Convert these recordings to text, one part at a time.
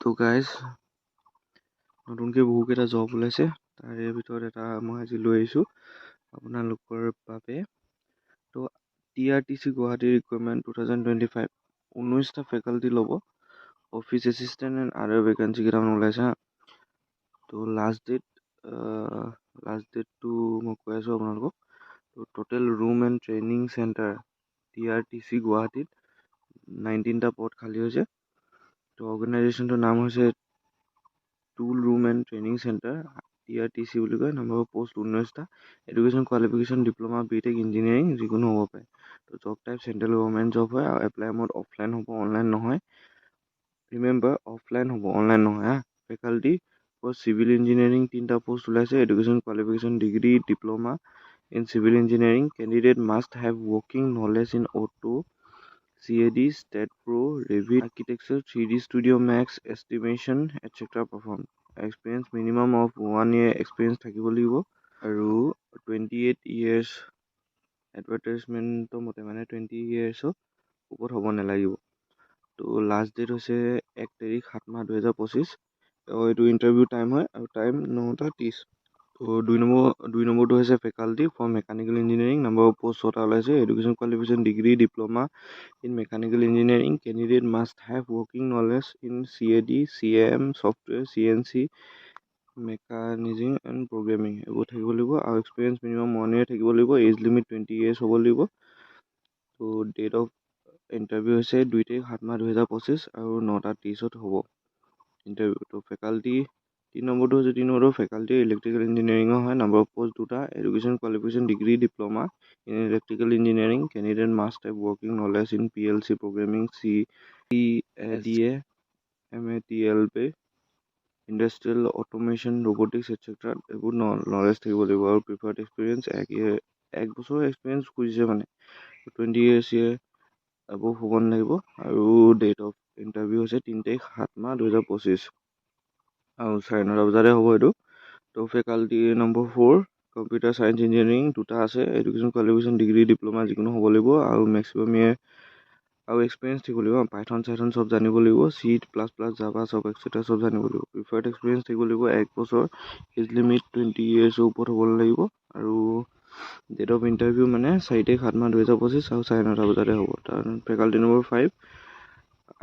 তো গাইজ নতুনকৈ বহুকেইটা জব ওলাইছে, তাৰে ভিতৰত এটা মই আজি লৈ আহিছোঁ আপোনালোকৰ বাবে। তো TRTC গুৱাহাটী ৰিকুৱাৰমেণ্ট 2025 19টা ফেকাল্টি ল'ব। Office assistant and other vacancy কেইটামান ওলাইছে হা। তো লাষ্ট ডেটটো মই কৈ আছোঁ আপোনালোকক। তো total room and training centre TRTC গুৱাহাটীত 19টা পদ খালী হৈছে। তো অৰ্গেনাইজেশ্যনটোৰ নাম হৈছে tool room and training centre TRTC বুলি কয়। নম্বৰ পোষ্ট 19টা। Education qualification diploma BTech engineering যিকোনো হ'ব পাৰে। তো job type central government job হয় আৰু এপ্লাই মোড অফলাইন হ'ব, অনলাইন নহয়। ৰিমেম্বাৰ অফলাইন হ'ব, অনলাইন নহয় হা। ফেকাল্টি ফৰ চিভিল ইঞ্জিনিয়াৰিং 3টা পোষ্ট ওলাইছে। Education qualification degree diploma in civil engineering. Candidate must have working knowledge in auto CAD, Stat Pro, Revit, Architecture, 3D Studio Max, Estimation, etc. perform. Experience minimum of 1 year experience থাকিব লাগিব আৰু 28 years এডভাৰটাইজমেণ্টৰ মতে মানে 20 years ওপৰত হ'ব নালাগিব। তো last date হৈছে 1 তাৰিখ 7 মাহ 2025। এইটো ইণ্টাৰভিউ টাইম হয় আৰু টাইম 9:30। তো দুই নম্বৰটো হৈছে faculty for mechanical engineering. Number post 6টা ওলাইছে। Education qualification degree diploma in mechanical engineering. Candidate must have working knowledge in CAD, CAM, software, CNC, মেকানিজিং এণ্ড প্ৰগ্ৰেমিং এইবোৰ থাকিব লাগিব আৰু এক্সপিৰিয়েঞ্চ মিনিমাম 1 year থাকিব লাগিব। এজ লিমিট 20 years হ'ব লাগিব। তো ডেট অফ ইণ্টাৰভিউ হৈছে 2 তাৰিখ 7 মাহ 2025 আৰু 9:30 হ'ব ইণ্টাৰভিউ। তো ফেকাল্টি 3 নম্বৰটো ফেকাল্টি ইলেক্ট্ৰিকেল ইঞ্জিনিয়াৰিঙৰ হয়। নম্বৰ পোষ্ট 2টা। Education qualification degree diploma in electrical engineering. Candidate must have working knowledge in PLC programming, CADA, MATLB, industrial automation, robotics etcetera এইবোৰ নলেজ থাকিব লাগিব আৰু প্ৰিফাৰ্ড এক্সপিৰিয়েঞ্চ 1 বছৰৰ এক্সপিৰিয়েঞ্চ খুজিছে মানে 20 years এবভ হ'ব নালাগিব। আৰু ডেট অফ ইণ্টাৰভিউ হৈছে 3 তাৰিখ 7 মাহ 2025 আৰু 9:30 বজাতে হ'ব এইটো। তো faculty number 4 computer science engineering 2টা আছে। এডুকেশ্যন কোৱালিফিকেশ্যন ডিগ্ৰী ডিপ্ল'মা যিকোনো হ'ব লাগিব আৰু মেক্সিমাম ইয়েৰ আৰু এক্সপিৰিয়েঞ্চ থাকিব লাগিব। পাইথন চাইথন চব জানিব লাগিব। C++, জাভা চব এক্সেট্ৰা চব জানিব লাগিব। প্ৰিফাৰ্ড এক্সপিৰিয়েঞ্চ থাকিব লাগিব 1 বছৰ। এজ লিমিট 20 years ওপৰত হ'ব লাগিব আৰু ডেট অফ ইণ্টাৰভিউ মানে 4 তাৰিখ 7 মাহ 2025 আৰু 9:30 বজাতে হ'ব। তাৰ ফেকাল্টি নম্বৰ 5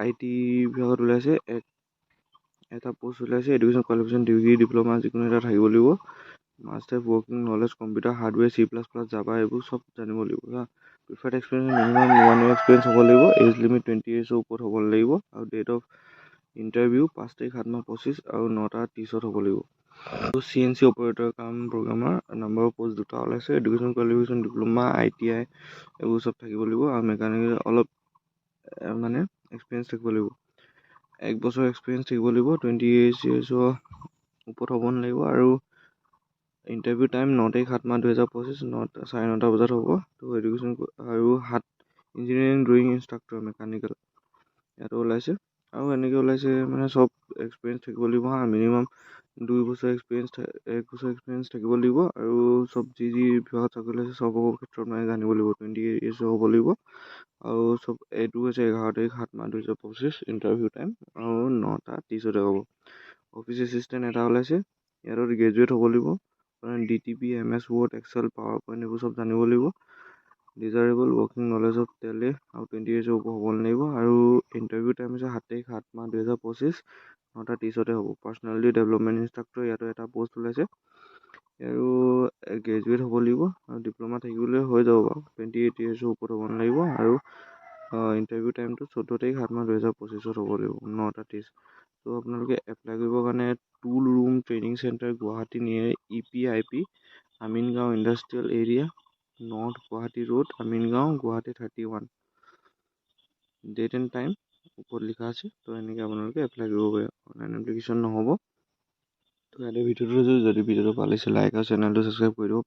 IT বিভাগত ওলাইছে। এটা পোষ্ট ওলাইছে। এডুকেশ্যন কোৱালিফিকেশ্যন ডিগ্ৰী ডিপ্ল'মা যিকোনো এটা থাকিব লাগিব। Must have working knowledge computer hardware C++, Java এইবোৰ চব জানিব লাগিব হা। Preferred experience minimum 1 year experience হ'ব লাগিব। এজ লিমিট 20 years ওপৰত হ'ব লাগিব আৰু ডেট অফ ইণ্টাৰভিউ 5 তাৰিখ 7 মাহ 25 আৰু 9:30 হ'ব লাগিব। CNC অপাৰেটৰ কাম প্ৰগ্ৰামাৰ নম্বৰ পোষ্ট 2টা ওলাইছে। এডুকেশ্যন কোৱালিফিকেশ্যন ডিপ্ল'মা ITI এইবোৰ চব থাকিব লাগিব আৰু মেকানিকেল অলপ মানে এক্সপিৰিয়েঞ্চ থাকিব লাগিব। 1 বছৰ এক্সপিৰিয়েঞ্চ থাকিব লাগিব। 20 years ওপৰত হ'ব নালাগিব আৰু ইণ্টাৰভিউ টাইম 9 তাৰিখ 7 মাহ 2025 9:30 বজাত হ'ব। তো এডুকেশ্যন আৰু ইঞ্জিনিয়াৰিং ড্ৰয়িং ইনষ্ট্ৰাক্টৰ মেকানিকেল ইয়াতো ওলাইছে আৰু এনেকৈ ওলাইছে মানে চব এক্সপিৰিয়েঞ্চ থাকিব লাগিব হা। মিনিমাম 2 বছৰ এক্সপিৰিয়েঞ্চ 1 বছৰ এক্সপিৰিয়েঞ্চ থাকিব লাগিব আৰু চব যি বিভাগত চাকৰি ওলাইছে চবৰ ক্ষেত্ৰত মানে জানিব লাগিব। 20 years হ'ব লাগিব আৰু চব এইটো হৈছে 11 তাৰিখ 7 মাহ 2025 ইণ্টাৰভিউ টাইম আৰু 9:30 হ'ব। অফিচ এছিষ্টেণ্ট এটা ওলাইছে। ইয়াত গ্ৰেজুৱেট হ'ব লাগিব। DTP, MS Word, Excel, PowerPoint এইবোৰ চব জানিব লাগিব। ডিজাৰেবল ৱৰ্কিং নলেজ অফ টেলি আৰু 20 years ওপৰত হ'ব লাগিব আৰু ইণ্টাৰভিউ টাইম হৈছে 7 তাৰিখ 7 মাহ 2025 9:30 হ'ব। পাৰ্চনেলিটি ডেভেলপমেণ্ট ইনষ্ট্ৰাক্টৰ ইয়াতো এটা পোষ্ট ওলাইছে আৰু গ্ৰেজুৱেট হ'ব লাগিব আৰু ডিপ্ল'মা থাকিবলৈ হৈ যাব বাৰু। 28 years ওপৰত হ'ব নালাগিব আৰু ইণ্টাৰভিউ টাইমটো 14 তাৰিখ 7 মাহ 2025 হ'ব লাগিব 9:30। তো আপোনালোকে এপ্লাই কৰিবৰ কাৰণে tool room training centre Guwahati near EPIP Amingaon industrial area north Guwahati road Amingaon Guwahati 31। Date and time ওপৰত লিখা আছে। তো এনেকৈ আপোনালোকে এপ্লাই কৰিব পাৰে। অনলাইন এপ্লিকেশ্যন নহ'ব। তো ইয়াতে ভিডিঅ'টো যদি ভিডিঅ'টো ভাল লাগিছে লাইক আৰু চেনেলটো ছাবস্ক্ৰাইব কৰি দিব।